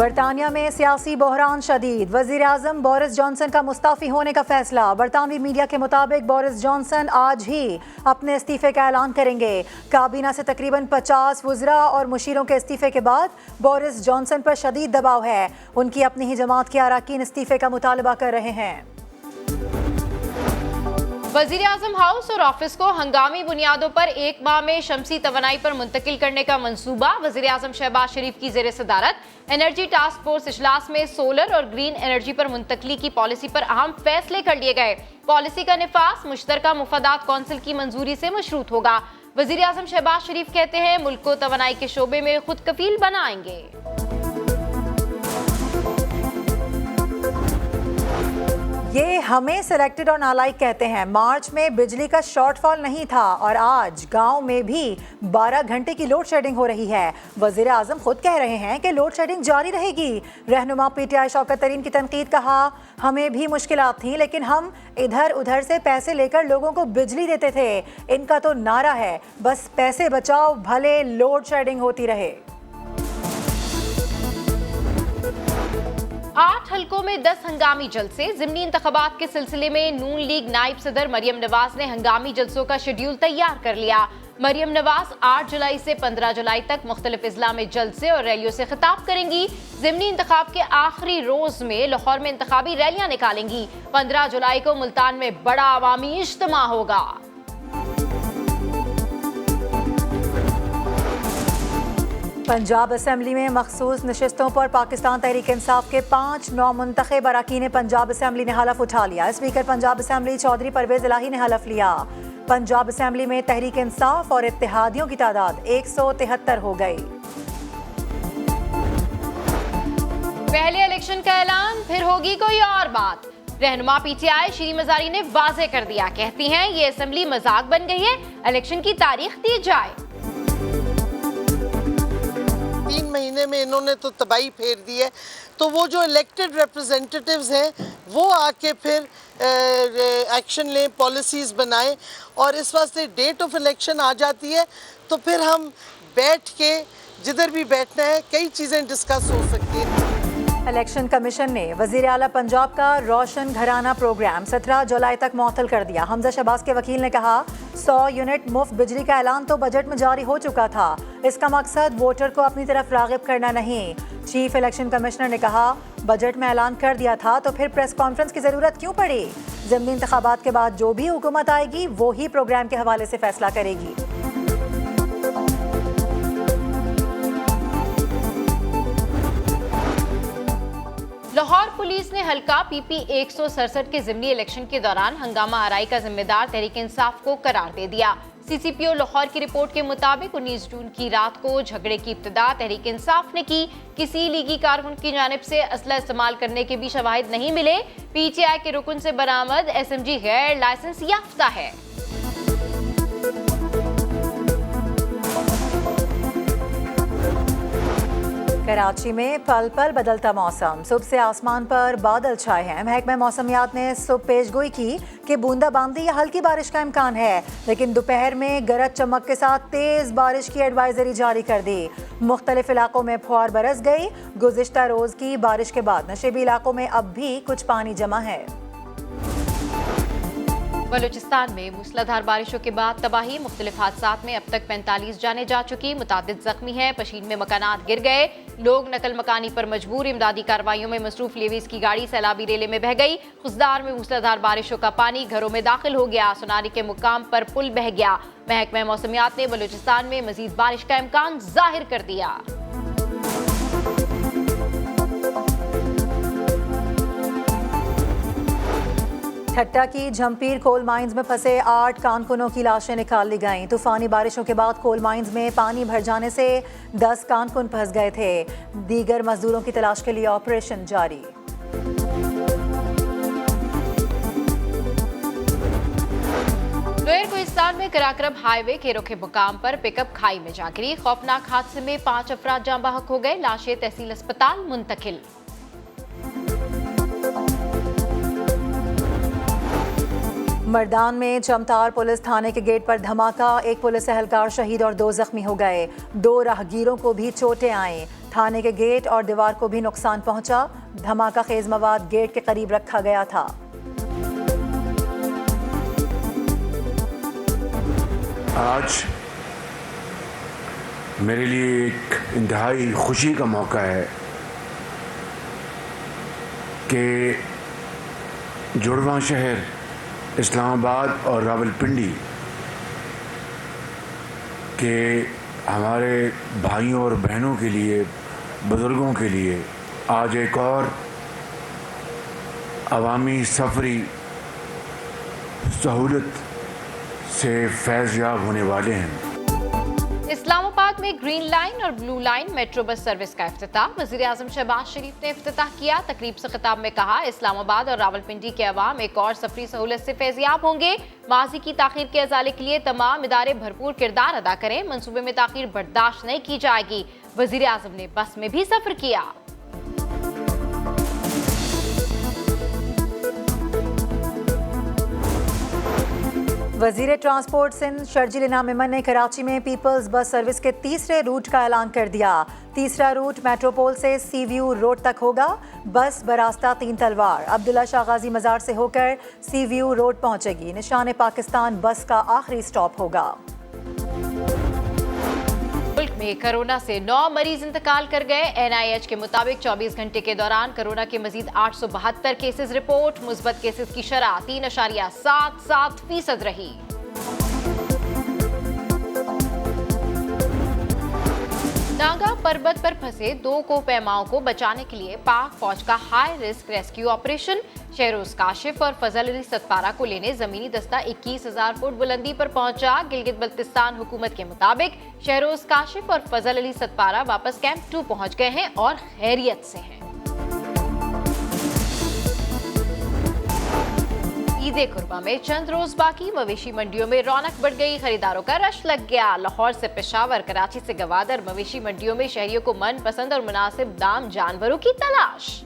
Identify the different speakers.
Speaker 1: बरतानिया में सियासी बहरान शदीद। वजीर आजम बोरिस जॉनसन का मुस्ताफी होने का फैसला। बरतानवी मीडिया के मुताबिक बोरिस जॉनसन आज ही अपने इस्तीफे का ऐलान करेंगे। काबीना से तकरीबन 50 वज़रा और मुशीरों के इस्तीफे के बाद बोरिस जॉनसन पर शदीद दबाव है। उनकी अपनी ही जमात के अरकान इस्तीफे का मुतालबा कर रहे हैं।
Speaker 2: वजीर आजम हाउस और ऑफिस को हंगामी बुनियादों पर एक माह में शमसी तवानाई पर मुंतकिल करने का मंसूबा। वजीर आजम शहबाज शरीफ की जेर सदारत एनर्जी टास्क फोर्स इजलास में सोलर और ग्रीन एनर्जी पर मुंतकली की पॉलिसी पर अहम फैसले कर लिए गए। पॉलिसी का निफास मुश्तरका मुफादात कौंसिल की मंजूरी से मशरूत होगा। वजीर आजम शहबाज शरीफ कहते हैं मुल्क को तवानाई के शोबे में खुद कफील बनाएंगे।
Speaker 1: ये हमें सिलेक्टेड और नालायक कहते हैं। मार्च में बिजली का शॉर्टफॉल नहीं था और आज गांव में भी 12 घंटे की लोड शेडिंग हो रही है। वजीर आजम खुद कह रहे हैं कि लोड शेडिंग जारी रहेगी। रहनुमा पीटीआई शौकत तरीन की तनकीद। कहा हमें भी मुश्किलात थी लेकिन हम इधर उधर से पैसे लेकर लोगों को बिजली देते थे। इनका तो नारा है बस पैसे बचाओ भले लोड शेडिंग होती रहे।
Speaker 2: 8 हलकों में 10 हंगामी जलसे। ज़िमनी इंतखाबात के सिलसिले में नून लीग नायब सदर मरियम नवाज ने हंगामी जलसों का शेड्यूल तैयार कर लिया। मरियम नवाज 8 जुलाई से 15 जुलाई तक मुख्तलिफ अजला में जलसे और रैलियों से खिताब करेंगी। ज़िमनी इंतखाब के आखिरी रोज में लाहौर में इंतखाबी रैलियां निकालेंगी। 15 जुलाई को मुल्तान में बड़ा अवामी इज्तिमा होगा।
Speaker 1: पंजाब असेंबली में मखसूस नशिस्तों पर पाकिस्तान तहरीक इंसाफ के 5 नौमुंतखब अरकान पंजाब असेंबली ने हलफ उठा लिया। स्पीकर पंजाब असेंबली चौधरी परवेज इलाही ने हलफ लिया। पंजाब असेंबली में तहरीक इंसाफ और इत्तेहादियों की तादाद 173 हो गई।
Speaker 2: पहले इलेक्शन का ऐलान फिर होगी कोई और बात। रहनुमा पीटीआई शीरी मजारी ने वाजे कर दिया। कहती हैं ये असेंबली मजाक बन गई है, इलेक्शन की तारीख दी जाए।
Speaker 3: 3 महीने में इन्होंने तो तबाही फेर दी है। तो वो जो इलेक्टेड रिप्रेजेंटेटिव्स हैं वो आके फिर एक्शन लें, पॉलिसीज़ बनाएं और इस वास्ते डेट ऑफ इलेक्शन आ जाती है तो फिर हम बैठ के जिधर भी बैठना है कई चीज़ें डिस्कस हो सकती हैं।
Speaker 1: इलेक्शन कमीशन ने वजीर आला पंजाब का रोशन घराना प्रोग्राम 17 जुलाई तक मुअत्तल कर दिया। हमजा शहबाज के वकील ने कहा 100 यूनिट मुफ्त बिजली का ऐलान तो बजट में जारी हो चुका था। इसका मकसद वोटर को अपनी तरफ रागिब करना नहीं। चीफ इलेक्शन कमिश्नर ने कहा बजट में ऐलान कर दिया था तो फिर प्रेस कॉन्फ्रेंस की जरूरत क्यों पड़ी। ज़िमनी इंतखाबात के बाद जो भी हुकूमत आएगी वो ही प्रोग्राम के हवाले से फैसला करेगी।
Speaker 2: लाहौर पुलिस ने हल्का पीपी 167 के ज़िमनी इलेक्शन के दौरान हंगामा आराई का जिम्मेदार तहरीक इंसाफ को करार दे दिया। सीसीपीओ लाहौर की रिपोर्ट के मुताबिक 19 जून की रात को झगड़े की इब्तिदा तहरीक इंसाफ ने की। किसी लीगी कारकुन की जानिब से असला इस्तेमाल करने के भी शवाहिद नहीं मिले। पीटीआई के रुकन से बरामद एसएमजी गैर लाइसेंस याफ्ता है।
Speaker 1: कराची में पल पल बदलता मौसम। सुबह से आसमान पर बादल छाए हैं। महकमा मौसमियात ने सुबह पेशगोई की कि बूंदाबांदी या हल्की बारिश का इम्कान है, लेकिन दोपहर में गरज चमक के साथ तेज़ बारिश की एडवाइजरी जारी कर दी। मुख्तलिफ इलाकों में फुहार बरस गई। गुज़िश्ता रोज़ की बारिश के बाद नशेबी इलाकों में अब भी कुछ पानी जमा है।
Speaker 2: बलूचिस्तान में मूसलाधार बारिशों के बाद तबाही। मुख्तलिफ हादसात में अब तक 45 जाने जा चुकी। मुतादिद जख्मी हैं। पशीन में मकानात गिर गए। लोग नकल मकानी पर मजबूर। इमदादी कार्रवाइयों में मसरूफ लेवीज की गाड़ी सैलाबी रेले में बह गई। खुजदार में मूसलाधार बारिशों का पानी घरों में दाखिल हो गया। सुनारी के मुकाम पर पुल बह गया। महकमा मौसमियात ने बलूचिस्तान में मजीद बारिश का इम्कान जाहिर कर दिया।
Speaker 1: ठट्टा की झंपीर कोल माइंस में फंसे 8 कारकुनों की लाशें निकाल ली गईं। तूफानी बारिशों के बाद कोल माइंस में पानी भर जाने से 10 कारकुन फंस गए थे। दीगर मजदूरों की तलाश के लिए ऑपरेशन जारी।
Speaker 2: लोअर कोहिस्तान में कराक्रम हाईवे खेरों के मुकाम पर पिकअप खाई में जा गिरी। खौफनाक हादसे में 5 अफराद जाँ बहक हो गए। लाशें तहसील अस्पताल मुंतकिल।
Speaker 1: मर्दान में चमतार पुलिस थाने के गेट पर धमाका। एक पुलिस एहलकार शहीद और 2 जख्मी हो गए। 2 राहगीरों को भी चोटें आईं। थाने के गेट और दीवार को भी नुकसान पहुंचा। धमाका खेज मवाद गेट के करीब रखा गया था।
Speaker 4: आज मेरे लिए एक इंतहाई खुशी का मौका है कि जुड़वां शहर इस्लामाबाद और रावलपिंडी के हमारे भाइयों और बहनों के लिए, बुज़ुर्गों के लिए आज एक और अवामी सफरी सहूलत से फैज़याब होने वाले हैं।
Speaker 2: इस्लामाबाद में ग्रीन लाइन और blue line metro bus service का इफ्तिताह वज़ीर आज़म शहबाज शरीफ ने इफ्तिताह किया। तकरीब से खिताब में कहा, इस्लामाबाद और रावलपिंडी के अवाम एक और सफरी सहूलत से फैज़याब होंगे। माजी की ताख़ीर के अज़ाले के लिए तमाम इदारे भरपूर किरदार अदा करें। मंसूबे में ताख़ीर बर्दाश्त नहीं की जाएगी। वज़ीर आज़म ने बस में भी सफ़र किया।
Speaker 1: वज़ीर ट्रांसपोर्ट सिंध शर्जील इनाम मेमन ने कराची में पीपल्स बस सर्विस के तीसरे रूट का ऐलान कर दिया। तीसरा रूट मेट्रोपोल से सी व्यू रोड तक होगा। बस बरास्ता तीन तलवार अब्दुल्ला शाह गाजी मज़ार से होकर सी व्यू रोड पहुंचेगी। निशान पाकिस्तान बस का आखिरी स्टॉप होगा।
Speaker 2: मुल्क में कोरोना से 9 मरीज इंतकाल कर गए। NIH के मुताबिक 24 घंटे के दौरान कोरोना के मजीद 872 केसेस रिपोर्ट। मुस्बत केसेस की शरह 3.77% रही। नागा पर्वत पर फंसे 2 कोपैमाओं को बचाने के लिए पाक फौज का high risk rescue operation. Shahroz Kashif और फजल अली सतपारा को लेने जमीनी दस्ता 21,000 फुट बुलंदी पर पहुंचा। गिलगित बल्तिस्तान हुकूमत के मुताबिक शहरोज काशिफ और फजल अली सतपारा वापस कैंप 2 पहुंच गए हैं और खैरियत से हैं। ईद कुर्बा में चंद रोज बाकी, मवेशी मंडियों में रौनक बढ़ गई, खरीदारों का रश लग गया। लाहौर से पेशावर, कराची से गवादर, मवेशी मंडियों में शहरियों को मनपसंद और मुनासिब दाम जानवरों की तलाश।